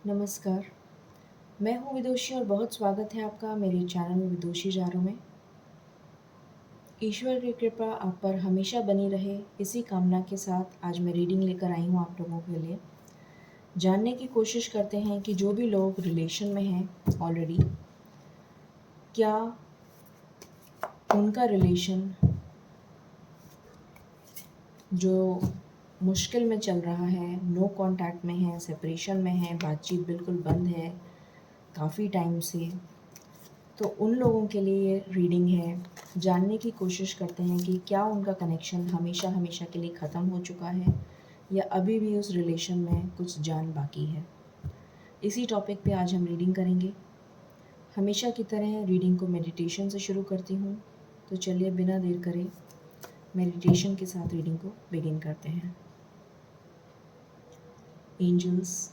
नमस्कार, मैं हूँ विदुषी और बहुत स्वागत है आपका मेरे चैनल विदुषी जारों में। ईश्वर की कृपा आप पर हमेशा बनी रहे, इसी कामना के साथ आज मैं रीडिंग लेकर आई हूँ आप लोगों के लिए। जानने की कोशिश करते हैं कि जो भी लोग रिलेशन में हैं ऑलरेडी, क्या उनका रिलेशन जो मुश्किल में चल रहा है, नो कांटेक्ट में है, सेपरेशन में है, बातचीत बिल्कुल बंद है काफ़ी टाइम से, तो उन लोगों के लिए ये रीडिंग है। जानने की कोशिश करते हैं कि क्या उनका कनेक्शन हमेशा हमेशा के लिए ख़त्म हो चुका है या अभी भी उस रिलेशन में कुछ जान बाकी है। इसी टॉपिक पे आज हम रीडिंग करेंगे। हमेशा की तरह रीडिंग को मेडिटेशन से शुरू करती हूँ, तो चलिए बिना देर करे मेडिटेशन के साथ रीडिंग को बिगिन करते हैं। Angels,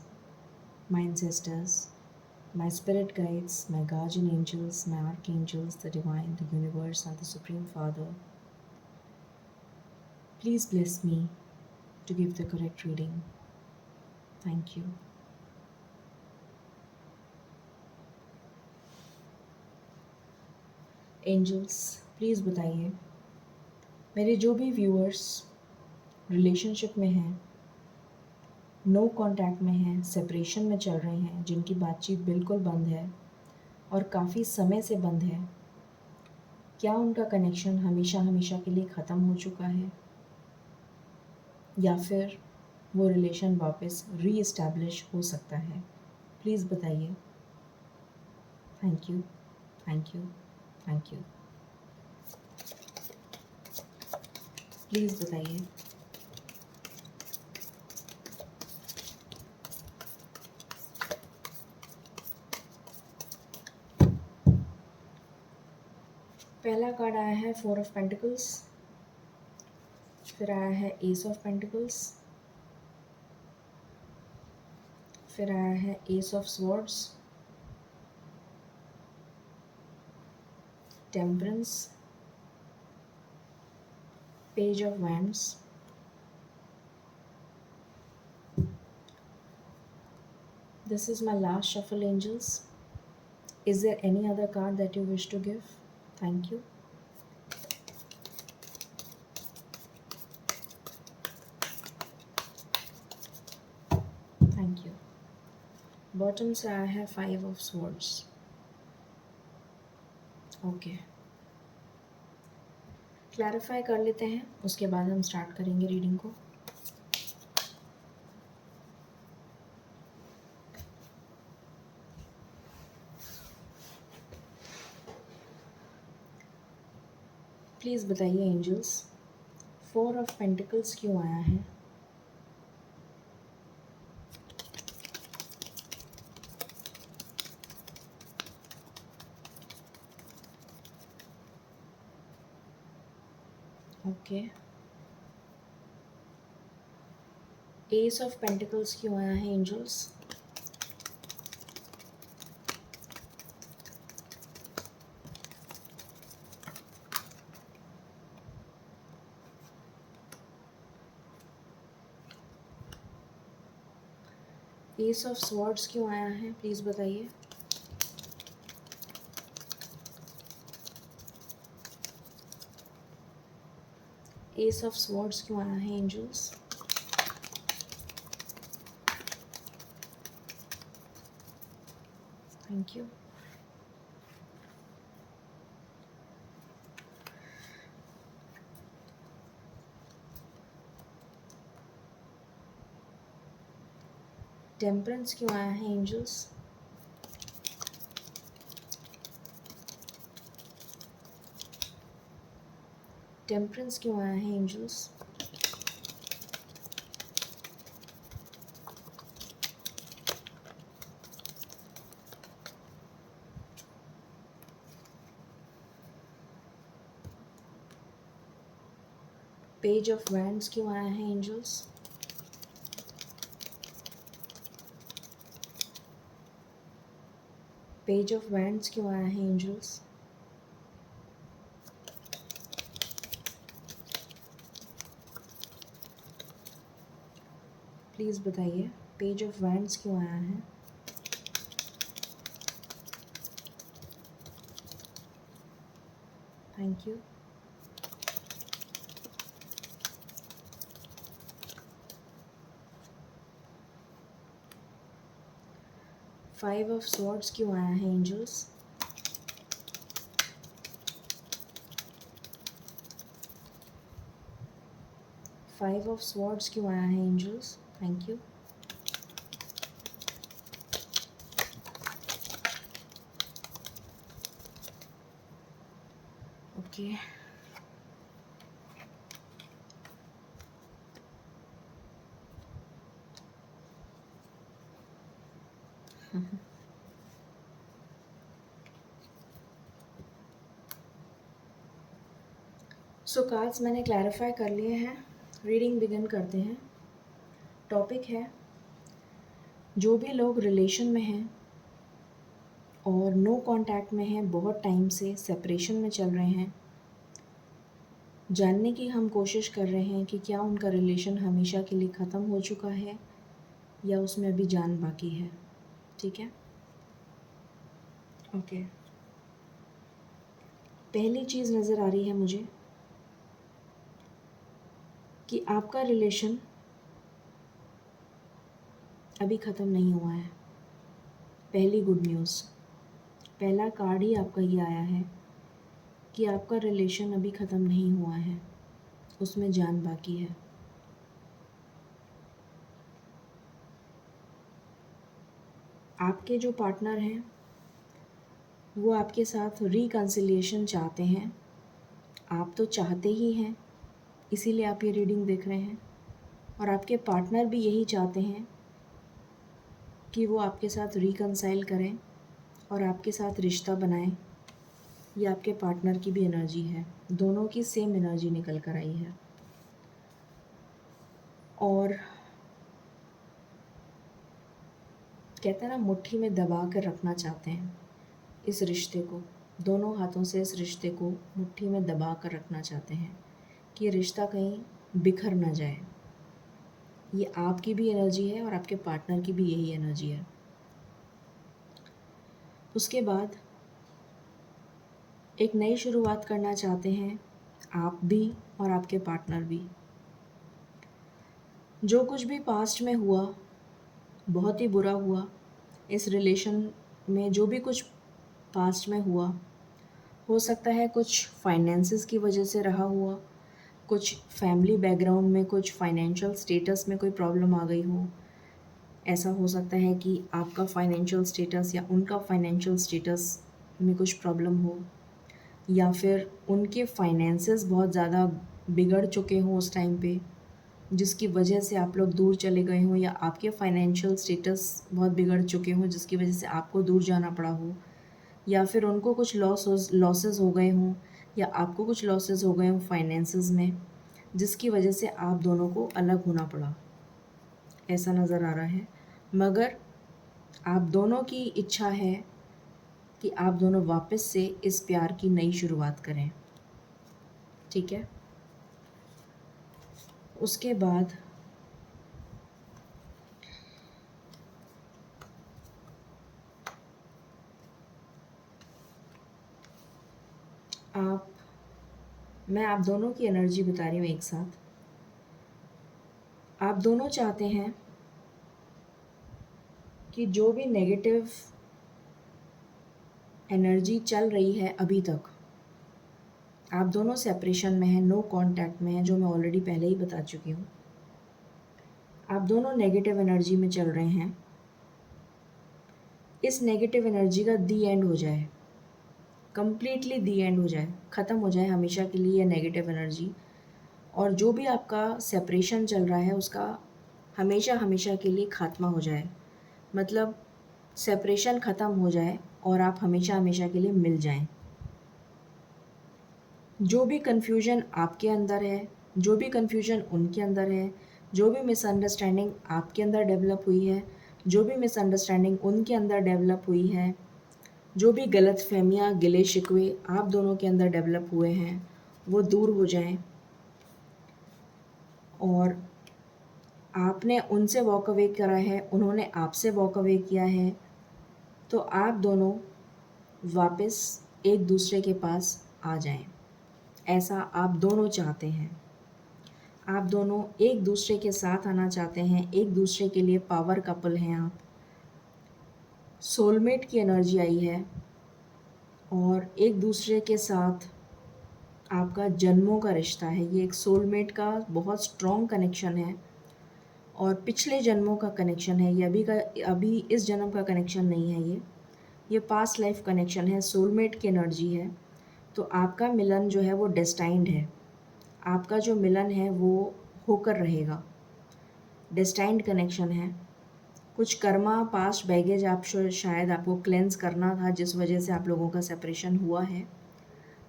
my ancestors, my spirit guides, my guardian angels, my archangels, the divine, the universe, and the Supreme Father, please bless me to give the correct reading. Thank you. Angels, please बताइए मेरे जो भी viewers relationship में हैं, no contact में हैं, separation में चल रहे हैं, जिनकी बातचीत बिल्कुल बंद है और काफ़ी समय से बंद है, क्या उनका कनेक्शन हमेशा हमेशा के लिए ख़त्म हो चुका है या फिर वो रिलेशन वापस री-एस्टैब्लिश हो सकता है? प्लीज़ बताइए। Thank you, thank you, thank you. Please बताइए। पहला कार्ड आया है 4 ऑफ पेंटिकल्स, फिर आया है एस ऑफ पेंटिकल्स, फिर आया है ace of swords, temperance, page of wands, this is my last shuffle angels. Is there any other card that you wish to give? Thank you. Thank you. Bottom से आया है 5 of swords. Okay, clarify कर लेते हैं, उसके बाद हम start करेंगे रीडिंग को। प्लीज़ बताइए एंजल्स, 4 ऑफ पेंटिकल्स क्यों आया है? ओके, एस ऑफ पेंटिकल्स क्यों आया है एंजल्स? एस ऑफ स्वॉर्ड्स क्यों आया है? प्लीज़ बताइए। एस ऑफ स्वॉर्ड्स क्यों आया है एंजल्स? Thank you. टेम्परेंस क्यों आया है एंजल्स? टेम्परेंस क्यों आया है एंजल्स? पेज ऑफ वैंड्स क्यों आया है एंजल्स? पेज ऑफ वैंड्स क्यों आया है एंजल्स? प्लीज़ बताइए, पेज ऑफ वैंड्स क्यों आया है? Thank you. Five of swords क्यों आया है एंजल्स? फाइव ऑफ स्वॉर्ड्स क्यों आया है angels? Thank you. Okay, so cards मैंने क्लैरिफाई कर लिए हैं। रीडिंग बिगिन करते हैं। टॉपिक है, जो भी लोग रिलेशन में हैं और नो कांटेक्ट में हैं, बहुत टाइम से सेपरेशन में चल रहे हैं, जानने की हम कोशिश कर रहे हैं कि क्या उनका रिलेशन हमेशा के लिए ख़त्म हो चुका है या उसमें अभी जान बाकी है। ठीक है, ओके। पहली चीज़ नज़र आ रही है मुझे कि आपका रिलेशन अभी ख़त्म नहीं हुआ है। पहली गुड न्यूज़, पहला कार्ड ही आपका ये आया है कि आपका रिलेशन अभी ख़त्म नहीं हुआ है, उसमें जान बाकी है। आपके जो पार्टनर हैं वो आपके साथ रिकन्सिलिएशन चाहते हैं। आप तो चाहते ही हैं, इसीलिए आप ये रीडिंग देख रहे हैं, और आपके पार्टनर भी यही चाहते हैं कि वो आपके साथ रिकन्साइल करें और आपके साथ रिश्ता बनाएं। ये आपके पार्टनर की भी एनर्जी है, दोनों की सेम एनर्जी निकल कर आई है। और कहते हैं ना, मुट्ठी में दबा कर रखना चाहते हैं इस रिश्ते को, दोनों हाथों से इस रिश्ते को मुट्ठी में दबा कर रखना चाहते हैं कि ये रिश्ता कहीं बिखर ना जाए। ये आपकी भी एनर्जी है और आपके पार्टनर की भी यही एनर्जी है। उसके बाद एक नई शुरुआत करना चाहते हैं आप भी और आपके पार्टनर भी। जो कुछ भी पास्ट में हुआ बहुत ही बुरा हुआ। इस रिलेशन में जो भी कुछ पास्ट में हुआ, हो सकता है कुछ फाइनेंसेस की वजह से रहा हुआ, कुछ फैमिली बैकग्राउंड में, कुछ फाइनेंशियल स्टेटस में कोई प्रॉब्लम आ गई हो। ऐसा हो सकता है कि आपका फाइनेंशियल स्टेटस या उनका फाइनेंशियल स्टेटस में कुछ प्रॉब्लम हो, या फिर उनके फाइनेंसेस बहुत ज़्यादा बिगड़ चुके हों उस टाइम पे, जिसकी वजह से आप लोग दूर चले गए हों, या आपके फाइनेंशियल स्टेटस बहुत बिगड़ चुके हों जिसकी वजह से आपको दूर जाना पड़ा हो, या फिर उनको कुछ लॉसेस हो गए हों, या आपको कुछ लॉसेस हो गए हों फाइनेंसेस में, जिसकी वजह से आप दोनों को अलग होना पड़ा। ऐसा नज़र आ रहा है, मगर आप दोनों की इच्छा है कि आप दोनों वापस से इस प्यार की नई शुरुआत करें। ठीक है, उसके बाद मैं आप दोनों की एनर्जी बता रही हूँ एक साथ। आप दोनों चाहते हैं कि जो भी नेगेटिव एनर्जी चल रही है अभी तक, आप दोनों सेपरेशन में हैं, नो कांटेक्ट में हैं, जो मैं ऑलरेडी पहले ही बता चुकी हूँ। आप दोनों नेगेटिव एनर्जी में चल रहे हैं। इस नेगेटिव एनर्जी का दी एंड हो जाए, कंप्लीटली दी एंड हो जाए, ख़त्म हो जाए हमेशा के लिए ये नेगेटिव एनर्जी। और जो भी आपका सेपरेशन चल रहा है उसका हमेशा हमेशा के लिए खात्मा हो जाए, मतलब सेपरेशन ख़त्म हो जाए और आप हमेशा हमेशा के लिए मिल जाएं। जो भी कन्फ्यूजन आपके अंदर है, जो भी कन्फ्यूजन उनके अंदर है, जो भी मिसअंडरस्टैंडिंग आपके अंदर डेवलप हुई है, जो भी मिसअंडरस्टैंडिंग उनके अंदर डेवलप हुई है, जो भी गलतफहमियाँ, गिले शिकवे आप दोनों के अंदर डेवलप हुए हैं, वो दूर हो जाएं। और आपने उनसे वॉक अवे करा है, उन्होंने आपसे वॉक अवे किया है, तो आप दोनों वापस एक दूसरे के पास आ जाएं। ऐसा आप दोनों चाहते हैं। आप दोनों एक दूसरे के साथ आना चाहते हैं, एक दूसरे के लिए पावर कपल हैं आप। सोलमेट की एनर्जी आई है और एक दूसरे के साथ आपका जन्मों का रिश्ता है। ये एक सोलमेट का बहुत स्ट्रॉन्ग कनेक्शन है और पिछले जन्मों का कनेक्शन है। ये अभी इस जन्म का कनेक्शन नहीं है। ये पास्ट लाइफ कनेक्शन है, सोलमेट की एनर्जी है। तो आपका मिलन जो है वो डेस्टाइंड है। आपका जो मिलन है वो होकर रहेगा, डेस्टाइंड कनेक्शन है। कुछ कर्मा पास्ट बैगेज आप शायद आपको क्लेंस करना था, जिस वजह से आप लोगों का सेपरेशन हुआ है।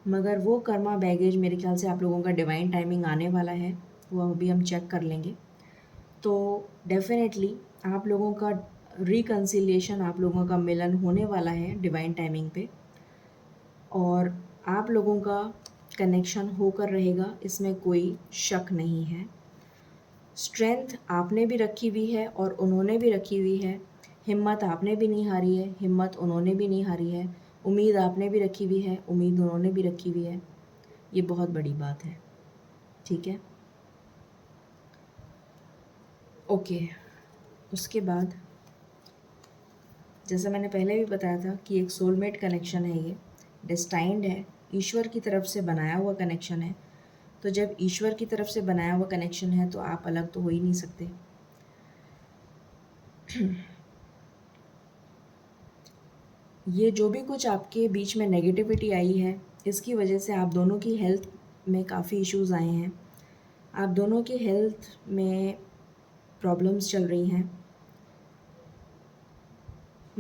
मगर वो कर्मा बैगेज मेरे ख्याल से आप लोगों का डिवाइन टाइमिंग आने वाला है, वो अभी हम चेक कर लेंगे। तो डेफिनेटली आप लोगों का रिकन्सिलिएशन, आप लोगों का मिलन होने वाला है डिवाइन टाइमिंग पे, और आप लोगों का कनेक्शन होकर रहेगा, इसमें कोई शक नहीं है। स्ट्रेंथ आपने भी रखी हुई है और उन्होंने भी रखी हुई है। हिम्मत आपने भी नहीं हारी है, हिम्मत उन्होंने भी नहीं हारी है। उम्मीद आपने भी रखी हुई है, उम्मीद उन्होंने भी रखी हुई है। ये बहुत बड़ी बात है, ठीक है। ओके, उसके बाद जैसा मैंने पहले भी बताया था कि एक सोलमेट कनेक्शन है, ये डेस्टाइंड है, ईश्वर की तरफ से बनाया हुआ कनेक्शन है। तो जब ईश्वर की तरफ से बनाया हुआ कनेक्शन है तो आप अलग तो हो ही नहीं सकते। ये जो भी कुछ आपके बीच में नेगेटिविटी आई है, इसकी वजह से आप दोनों की हेल्थ में काफ़ी इश्यूज़ आए हैं। आप दोनों की हेल्थ में प्रॉब्लम्स चल रही हैं।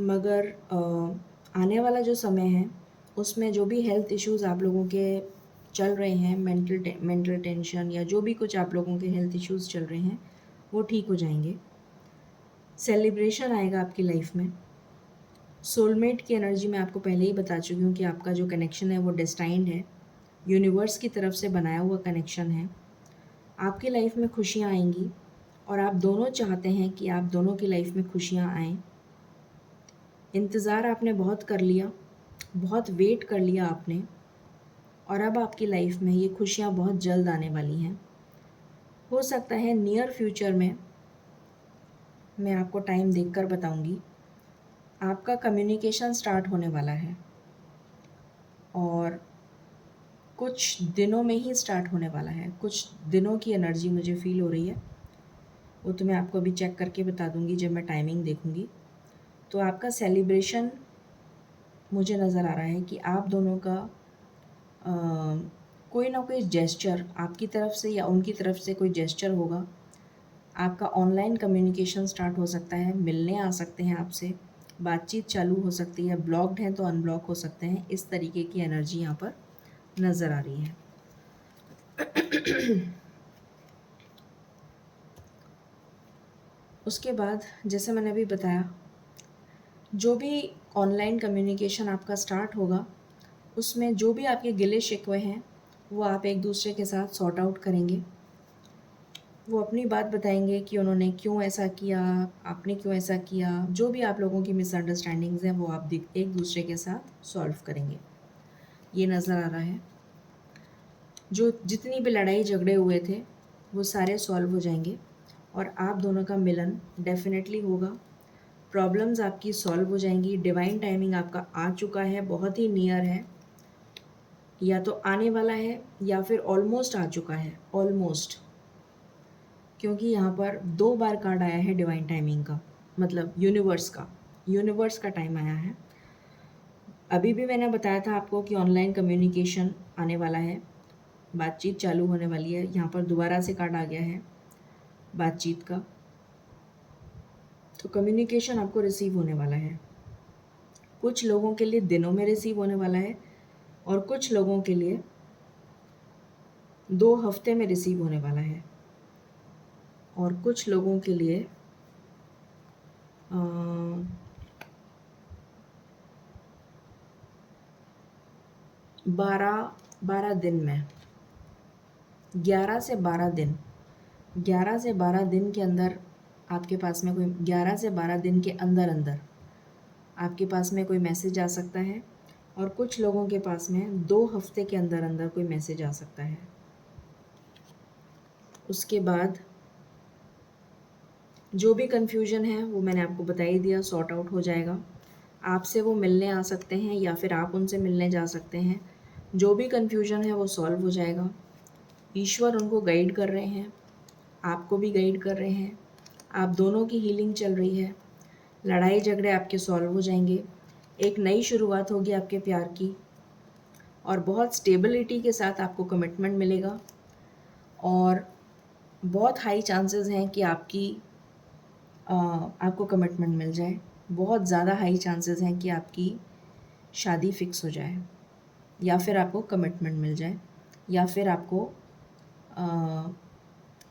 मगर आने वाला जो समय है उसमें जो भी हेल्थ इश्यूज़ आप लोगों के चल रहे हैं, मेंटल टेंशन या जो भी कुछ आप लोगों के हेल्थ इश्यूज़ चल रहे हैं, वो ठीक हो जाएंगे। सेलिब्रेशन आएगा आपकी लाइफ में। सोलमेट की एनर्जी मैं आपको पहले ही बता चुकी हूँ कि आपका जो कनेक्शन है वो डेस्टाइंड है, यूनिवर्स की तरफ से बनाया हुआ कनेक्शन है। आपकी लाइफ में खुशियाँ आएंगी और आप दोनों चाहते हैं कि आप दोनों की लाइफ में खुशियाँ आएँ। इंतज़ार आपने बहुत कर लिया, बहुत वेट कर लिया आपने, और अब आपकी लाइफ में ये खुशियाँ बहुत जल्द आने वाली हैं। हो सकता है नियर फ्यूचर में, मैं आपको टाइम देखकर बताऊंगी, आपका कम्युनिकेशन स्टार्ट होने वाला है और कुछ दिनों में ही स्टार्ट होने वाला है। कुछ दिनों की एनर्जी मुझे फील हो रही है, वो तो मैं आपको अभी चेक करके बता दूंगी जब मैं टाइमिंग देखूंगी। तो आपका सेलिब्रेशन मुझे नज़र आ रहा है कि आप दोनों का कोई ना कोई जेस्चर आपकी तरफ से या उनकी तरफ से कोई जेस्चर होगा। आपका ऑनलाइन कम्युनिकेशन स्टार्ट हो सकता है, मिलने आ सकते हैं आपसे, बातचीत चालू हो सकती है, ब्लॉक्ड हैं तो अनब्लॉक हो सकते हैं। इस तरीके की एनर्जी यहाँ पर नज़र आ रही है। उसके बाद जैसे मैंने अभी बताया, जो भी ऑनलाइन कम्युनिकेशन आपका स्टार्ट होगा उसमें जो भी आपके गिले शिकवे हैं वो आप एक दूसरे के साथ सॉर्ट आउट करेंगे। वो अपनी बात बताएंगे कि उन्होंने क्यों ऐसा किया, आपने क्यों ऐसा किया। जो भी आप लोगों की मिसअंडरस्टैंडिंग्स हैं वो आप एक दूसरे के साथ सॉल्व करेंगे, ये नज़र आ रहा है। जो जितनी भी लड़ाई झगड़े हुए थे वो सारे सॉल्व हो जाएंगे और आप दोनों का मिलन डेफिनेटली होगा। प्रॉब्लम्स आपकी सॉल्व हो जाएंगी। डिवाइन टाइमिंग आपका आ चुका है, बहुत ही नियर है, या तो आने वाला है या फिर ऑलमोस्ट आ चुका है। ऑलमोस्ट, क्योंकि यहाँ पर 2 बार कार्ड आया है डिवाइन टाइमिंग का, मतलब यूनिवर्स का टाइम आया है। अभी भी मैंने बताया था आपको कि ऑनलाइन कम्युनिकेशन आने वाला है, बातचीत चालू होने वाली है। यहाँ पर दोबारा से कार्ड आ गया है बातचीत का। तो कम्युनिकेशन आपको रिसीव होने वाला है। कुछ लोगों के लिए दिनों में रिसीव होने वाला है और कुछ लोगों के लिए 2 हफ्ते में रिसीव होने वाला है और कुछ लोगों के लिए 12 दिन में, 11 से 12 दिन, 11 से 12 दिन के अंदर आपके पास में कोई 11 से 12 दिन के अंदर अंदर आपके पास में कोई मैसेज आ सकता है और कुछ लोगों के पास में 2 हफ्ते के अंदर अंदर कोई मैसेज आ सकता है। उसके बाद जो भी कन्फ्यूजन है वो मैंने आपको बता ही दिया, सॉर्ट आउट हो जाएगा। आपसे वो मिलने आ सकते हैं या फिर आप उनसे मिलने जा सकते हैं। जो भी कन्फ्यूजन है वो सॉल्व हो जाएगा। ईश्वर उनको गाइड कर रहे हैं, आपको भी गाइड कर रहे हैं। आप दोनों की हीलिंग चल रही है। लड़ाई झगड़े आपके सॉल्व हो जाएंगे। एक नई शुरुआत होगी आपके प्यार की और बहुत स्टेबिलिटी के साथ आपको कमिटमेंट मिलेगा और बहुत हाई चांसेस हैं कि आपको कमिटमेंट मिल जाए। बहुत ज़्यादा हाई चांसेस हैं कि आपकी शादी फिक्स हो जाए या फिर आपको कमिटमेंट मिल जाए या फिर अ,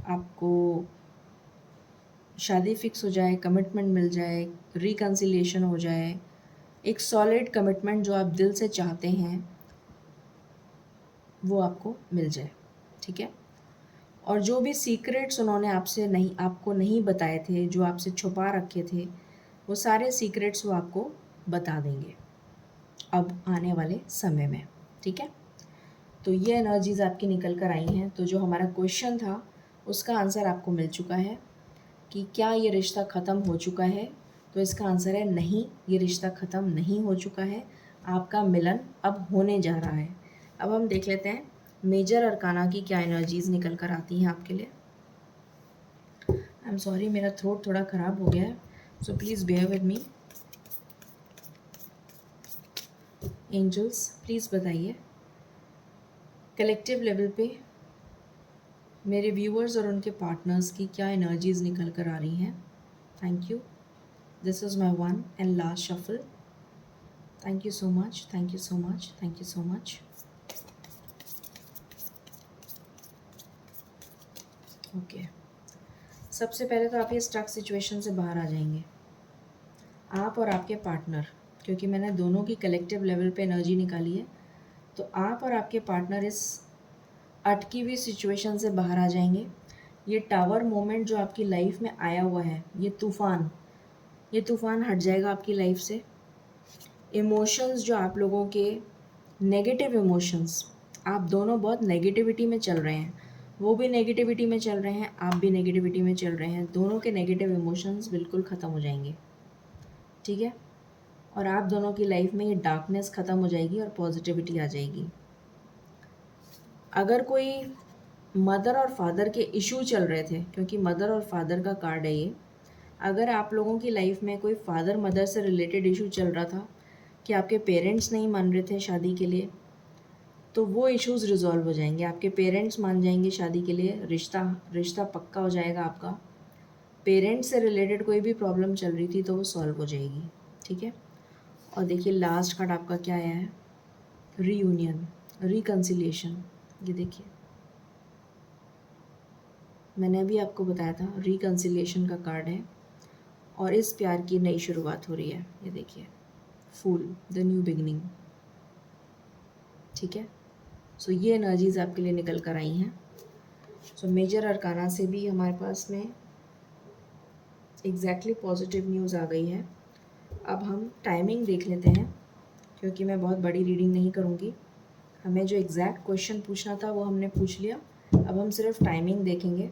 आपको शादी फिक्स हो जाए, कमिटमेंट मिल जाए, रिकन्सिलिएशन हो जाए। एक सॉलिड कमिटमेंट जो आप दिल से चाहते हैं वो आपको मिल जाए, ठीक है। और जो भी सीक्रेट्स उन्होंने आपको नहीं बताए थे, जो आपसे छुपा रखे थे, वो सारे सीक्रेट्स वो आपको बता देंगे अब आने वाले समय में, ठीक है। तो ये एनर्जीज़ आपकी निकल कर आई हैं। तो जो हमारा क्वेश्चन था उसका आंसर आपको मिल चुका है कि क्या ये रिश्ता ख़त्म हो चुका है। तो इसका आंसर है नहीं, ये रिश्ता ख़त्म नहीं हो चुका है। आपका मिलन अब होने जा रहा है। अब हम देख लेते हैं मेजर अरकाना की क्या एनर्जीज़ निकल कर आती हैं आपके लिए। आई एम सॉरी, मेरा थ्रोट थोड़ा ख़राब हो गया है, so please bear with me. Angels please बताइए कलेक्टिव लेवल पे मेरे व्यूअर्स और उनके पार्टनर्स की क्या एनर्जीज़ निकल कर आ रही हैं। Thank you. This is my one and last shuffle. Thank you so much, thank you so much, thank you so much. Okay, सबसे पहले तो आप ये स्टक सिचुएशन से बाहर आ जाएंगे, आप और आपके पार्टनर, क्योंकि मैंने दोनों की कलेक्टिव लेवल पे एनर्जी निकाली है। तो आप और आपके पार्टनर इस अटकी हुई सिचुएशन से बाहर आ जाएंगे। ये टावर मोमेंट जो आपकी लाइफ में आया हुआ है, ये तूफ़ान हट जाएगा आपकी लाइफ से। इमोशंस जो आप लोगों के नेगेटिव इमोशंस, आप दोनों बहुत नेगेटिविटी में चल रहे हैं, वो भी नेगेटिविटी में चल रहे हैं, आप भी नेगेटिविटी में चल रहे हैं। दोनों के नेगेटिव इमोशंस बिल्कुल ख़त्म हो जाएंगे, ठीक है। और आप दोनों की लाइफ में ये डार्कनेस ख़त्म हो जाएगी और पॉजिटिविटी आ जाएगी। अगर कोई मदर और फादर के इशू चल रहे थे, क्योंकि मदर और फादर का कार्ड है ये, अगर आप लोगों की लाइफ में कोई फादर मदर से रिलेटेड इशू चल रहा था कि आपके पेरेंट्स नहीं मान रहे थे शादी के लिए, तो वो इश्यूज़ रिजॉल्व हो जाएंगे। आपके पेरेंट्स मान जाएंगे शादी के लिए, रिश्ता रिश्ता पक्का हो जाएगा आपका। पेरेंट्स से रिलेटेड कोई भी प्रॉब्लम चल रही थी तो वो सॉल्व हो जाएगी, ठीक है। और देखिए लास्ट कार्ड आपका क्या आया है, रीयूनियन, रिकन्सिलिएशन। ये देखिए मैंने अभी आपको बताया था रिकन्सिलिएशन का कार्ड है और इस प्यार की नई शुरुआत हो रही है। ये देखिए फूल, द न्यू बिगनिंग, ठीक है। सो ये एनर्जीज आपके लिए निकल कर आई हैं। सो मेजर अरकाना से भी हमारे पास में एग्जैक्टली पॉजिटिव न्यूज़ आ गई है। अब हम टाइमिंग देख लेते हैं, क्योंकि मैं बहुत बड़ी रीडिंग नहीं करूँगी। हमें जो एग्जैक्ट क्वेश्चन पूछना था वो हमने पूछ लिया, अब हम सिर्फ टाइमिंग देखेंगे।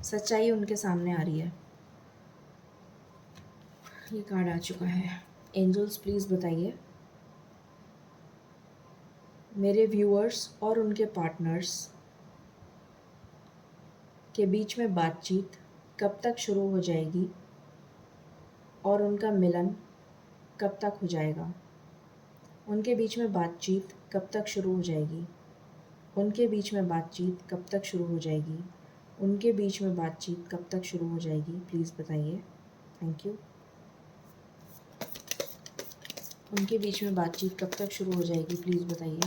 सच्चाई उनके सामने आ रही है। ये कार्ड आ चुका है। एंजल्स प्लीज़ बताइए मेरे व्यूअर्स और उनके पार्टनर्स के बीच में बातचीत कब तक शुरू हो जाएगी और उनका मिलन कब तक हो जाएगा। उनके बीच में बातचीत कब तक शुरू हो जाएगी, उनके बीच में बातचीत कब तक शुरू हो जाएगी, उनके बीच में बातचीत कब तक शुरू हो जाएगी, प्लीज़ बताइए। Thank you. उनके बीच में बातचीत कब तक शुरू हो जाएगी, प्लीज़ बताइए।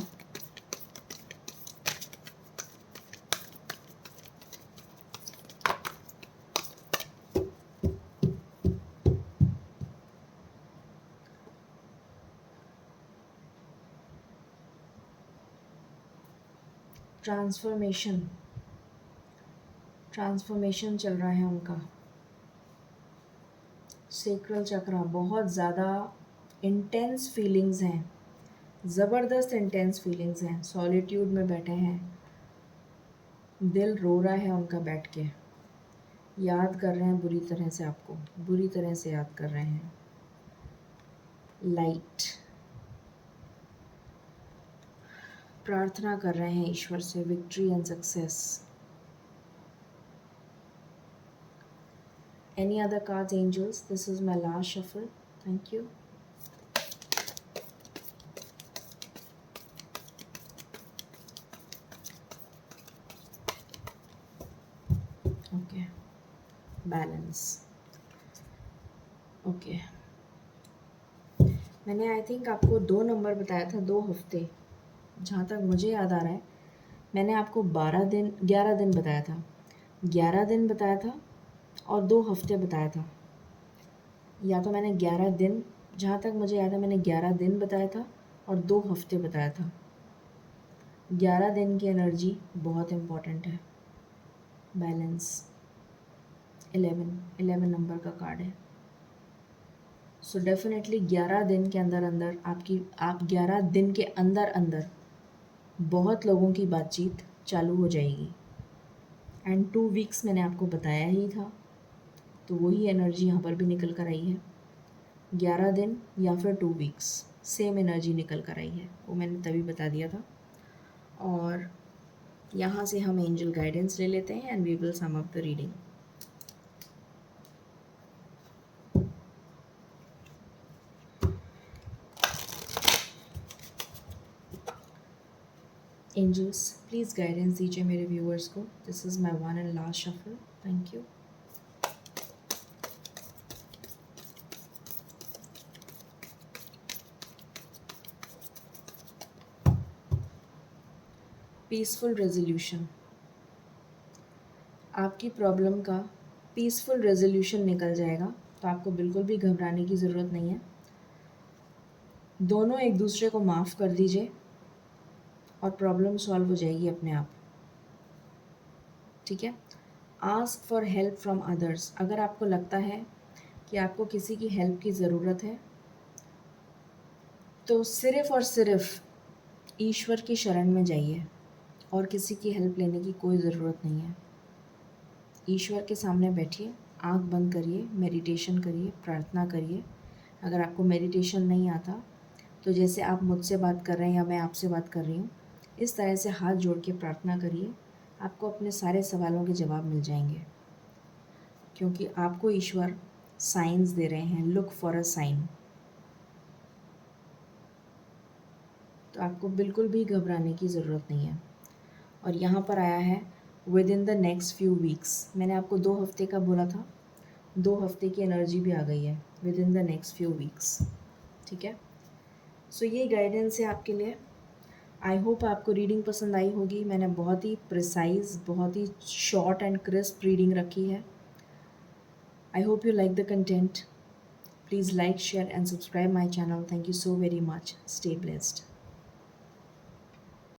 ट्रांसफॉर्मेशन चल रहा है उनका। सेक्रल चक्रा, बहुत ज़्यादा इंटेंस फीलिंग्स हैं, ज़बरदस्त इंटेंस फीलिंग्स हैं। सॉलिट्यूड में बैठे हैं, दिल रो रहा है उनका बैठ के, याद कर रहे हैं बुरी तरह से, आपको बुरी तरह से याद कर रहे हैं। लाइट, प्रार्थना कर रहे हैं ईश्वर से victory and success. Any other cards, angels? This is my last shuffle. Thank you. Okay. Balance. Okay. मैंने आई थिंक आपको 2 नंबर बताया था, 2 हफ्ते, जहाँ तक मुझे याद आ रहा है। मैंने आपको 11 दिन बताया था, 11 दिन बताया था और 2 हफ्ते बताया था। या तो मैंने 11 दिन, जहाँ तक मुझे याद है मैंने 11 दिन बताया था और 2 हफ्ते बताया था। 11 दिन की एनर्जी बहुत इम्पॉर्टेंट है। बैलेंस, 11 नंबर का कार्ड है। सो डेफिनेटली 11 दिन के अंदर अंदर आप 11 दिन के अंदर अंदर बहुत लोगों की बातचीत चालू हो जाएगी। एंड 2 वीक्स मैंने आपको बताया ही था, तो वही एनर्जी यहाँ पर भी निकल कर आई है। 11 दिन या फिर 2 वीक्स, सेम एनर्जी निकल कर आई है, वो मैंने तभी बता दिया था। और यहाँ से हम एंजल गाइडेंस ले लेते हैं and we will sum up the reading. Angels please guidance दीजिए मेरे व्यूअर्स को। This is my one and last shuffle. Thank you. Peaceful resolution, आपकी प्रॉब्लम का पीसफुल रेजोल्यूशन निकल जाएगा, तो आपको बिल्कुल भी घबराने की ज़रूरत नहीं है। दोनों एक दूसरे को माफ़ कर दीजिए और प्रॉब्लम सॉल्व हो जाएगी अपने आप, ठीक है। Ask for help from others, अगर आपको लगता है कि आपको किसी की हेल्प की ज़रूरत है तो सिर्फ़ और सिर्फ ईश्वर की शरण में जाइए और किसी की हेल्प लेने की कोई ज़रूरत नहीं है। ईश्वर के सामने बैठिए, आंख बंद करिए, मेडिटेशन करिए, प्रार्थना करिए। अगर आपको मेडिटेशन नहीं आता तो जैसे आप मुझसे बात कर रहे हैं या मैं आपसे बात कर रही हूँ, इस तरह से हाथ जोड़ के प्रार्थना करिए, आपको अपने सारे सवालों के जवाब मिल जाएंगे, क्योंकि आपको ईश्वर साइंस दे रहे हैं। Look for a sign. तो आपको बिल्कुल भी घबराने की ज़रूरत नहीं है। और यहाँ पर आया है with in the next few weeks, मैंने आपको 2 हफ्ते का बोला था, 2 हफ्ते की एनर्जी भी आ गई है, with in the next few weeks, ठीक है। सो ये गाइडेंस है आपके लिए। आई होप आपको रीडिंग पसंद आई होगी। मैंने बहुत ही प्रिसाइज, बहुत ही शॉर्ट एंड क्रिस्प रीडिंग रखी है। I hope you like the content. Please like, share and subscribe my channel. Thank you so very much. Stay blessed.